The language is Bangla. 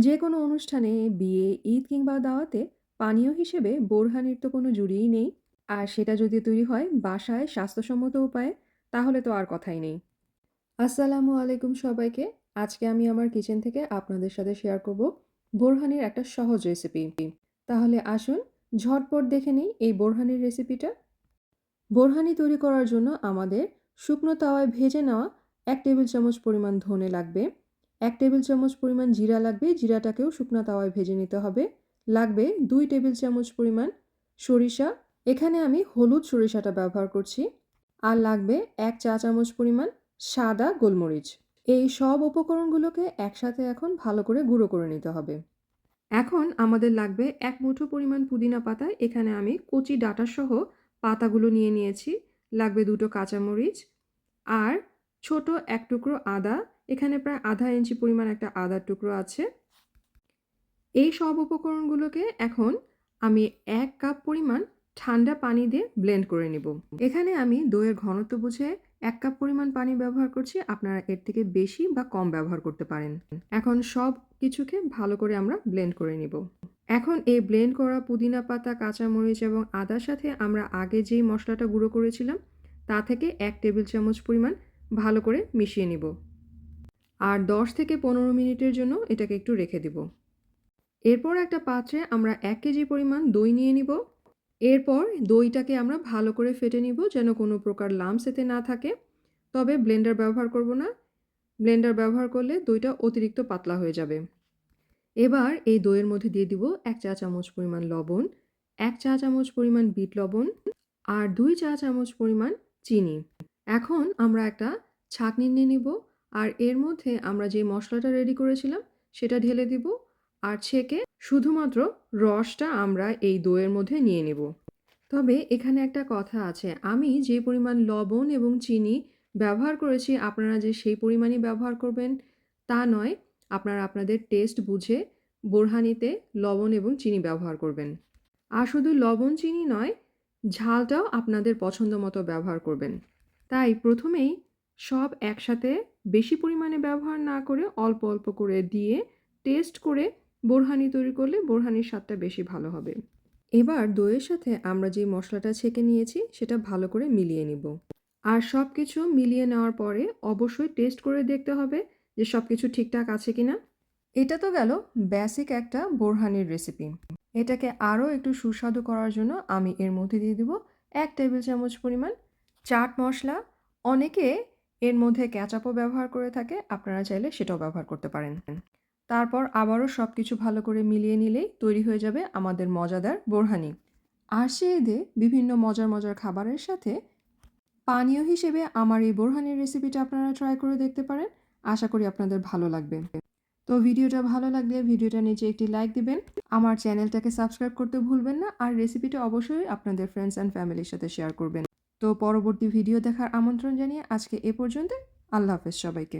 যেকোনো অনুষ্ঠানে বিয়ে, ঈদ কিংবা দাওয়াতে পানীয় হিসেবে বোরহানির তো কোনো জুড়িই নেই। আর সেটা যদি তৈরি হয় বাসায় স্বাস্থ্যসম্মত উপায়ে, তাহলে তো আর কথাই নেই। আসসালামু আলাইকুম সবাইকে। আজকে আমি আমার কিচেন থেকে আপনাদের সাথে শেয়ার করব বোরহানির একটা সহজ রেসিপি। তাহলে আসুন ঝটপট দেখে নিই এই বোরহানির রেসিপিটা। বোরহানি তৈরি করার জন্য আমাদের শুকনো তাওয়ায় ভেজে নেওয়া ১ টেবিল চামচ পরিমাণ ধনে লাগবে, ১ টেবিল চামচ পরিমাণ জিরা লাগবে, জিরাটাকেও শুকনো তাওয়ায় ভেজে নিতে হবে। লাগবে ২ টেবিল চামচ পরিমাণ সরিষা, এখানে আমি হলুদ সরিষাটা ব্যবহার করছি। আর লাগবে ১ চা চামচ পরিমাণ সাদা গোলমরিচ। এই সব উপকরণগুলোকে একসাথে এখন ভালো করে গুঁড়ো করে নিতে হবে। এখন আমাদের লাগবে ১ মুঠো পরিমাণ পুদিনা পাতা। এখানে আমি কচি ডাঁটাসহ পাতাগুলো নিয়ে নিয়েছি। লাগবে ২ টো কাঁচামরিচ আর ছোট ১ টুকরো আদা। এখানে প্রায় ১/২ ইঞ্চি পরিমাণ একটা আদার টুকরো আছে। এই সব উপকরণগুলোকে এখন আমি ১ কাপ পরিমাণ ঠান্ডা পানি দিয়ে ব্লেন্ড করে নিব। এখানে আমি দইয়ের ঘনত্ব বুঝে ১ কাপ পরিমাণ পানি ব্যবহার করছি। আপনারা এর থেকে বেশি বা কম ব্যবহার করতে পারেন। এখন সব কিছুকে ভালো করে আমরা ব্লেন্ড করে নিব। এখন এই ব্লেন্ড করা পুদিনা পাতা, কাঁচামরিচ এবং আদার সাথে আমরা আগে যেই মশলাটা গুঁড়ো করেছিলাম তা থেকে ১ টেবিল চামচ পরিমাণ ভালো করে মিশিয়ে নিব। আর ১০ থেকে ১৫ মিনিটের জন্য এটাকে একটু রেখে দিব। এরপর একটা পাত্রে আমরা ১ কেজি পরিমাণ দই নিয়ে নিব। এরপর দইটাকে আমরা ভালো করে ফেটে নিব যেন কোনো প্রকার লাম্পস এতে না থাকে। তবে ব্লেন্ডার ব্যবহার করব না। ব্লেন্ডার ব্যবহার করলে দইটা অতিরিক্ত পাতলা হয়ে যাবে। এবার এই দইয়ের মধ্যে দিয়ে দিব ১ চা চামচ পরিমাণ লবণ, ১ চা চামচ পরিমাণ বিট লবণ আর ২ চা চামচ পরিমাণ চিনি। এখন আমরা একটা ছাঁকনি নিয়ে নিব আর এর মধ্যে আমরা যে মশলাটা রেডি করেছিলাম সেটা ঢেলে দিব আর ছেঁকে শুধুমাত্র রসটা আমরা এই দইয়ের মধ্যে নিয়ে নেব। তবে এখানে একটা কথা আছে, আমি যে পরিমাণ লবণ এবং চিনি ব্যবহার করেছি আপনারা যে সেই পরিমাণই ব্যবহার করবেন তা নয়। আপনারা আপনাদের টেস্ট বুঝে বোরহানিতে লবণ এবং চিনি ব্যবহার করবেন। আর শুধু লবণ চিনি নয়, ঝালটাও আপনাদের পছন্দ মতো ব্যবহার করবেন। তাই প্রথমেই সব একসাথে বেশি পরিমাণে ব্যবহার না করে অল্প অল্প করে দিয়ে টেস্ট করে বোরহানি তৈরি করলে বোরহানির স্বাদটা বেশি ভালো হবে। এবার দইয়ের সাথে আমরা যে মশলাটা ছেঁকে নিয়েছি সেটা ভালো করে মিলিয়ে নিব। আর সব কিছু মিলিয়ে নেওয়ার পরে অবশ্যই টেস্ট করে দেখতে হবে যে সব কিছু ঠিকঠাক আছে কিনা। এটা তো গেল বেসিক একটা বোরহানির রেসিপি। এটাকে আরও একটু সুস্বাদু করার জন্য আমি এর মধ্যে দিয়ে দিব ১ টেবিল চামচ পরিমাণ চাট মশলা। অনেকে এর মধ্যে কেচাপও ব্যবহার করে থাকে, আপনারা চাইলে সেটাও ব্যবহার করতে পারেন। তারপর আবারও সব কিছু ভালো করে মিলিয়ে নিলেই তৈরি হয়ে যাবে আমাদের মজাদার বোরহানি। আর সে ঈদে বিভিন্ন মজার মজার খাবারের সাথে পানীয় হিসেবে আমার এই বোরহানির রেসিপিটা আপনারা ট্রাই করে দেখতে পারেন। আশা করি আপনাদের ভালো লাগবে। তো ভিডিওটা ভালো লাগলে ভিডিওটার নিচে একটি লাইক দিবেন। আমার চ্যানেলটাকে সাবস্ক্রাইব করতে ভুলবেন না। আর রেসিপিটা অবশ্যই আপনাদের ফ্রেন্ডস অ্যান্ড ফ্যামিলির সাথে শেয়ার করবেন। তো পরবর্তী ভিডিও দেখার আমন্ত্রণ জানিয়ে আজকে এ পর্যন্ত। আল্লাহ হাফেজ সবাইকে।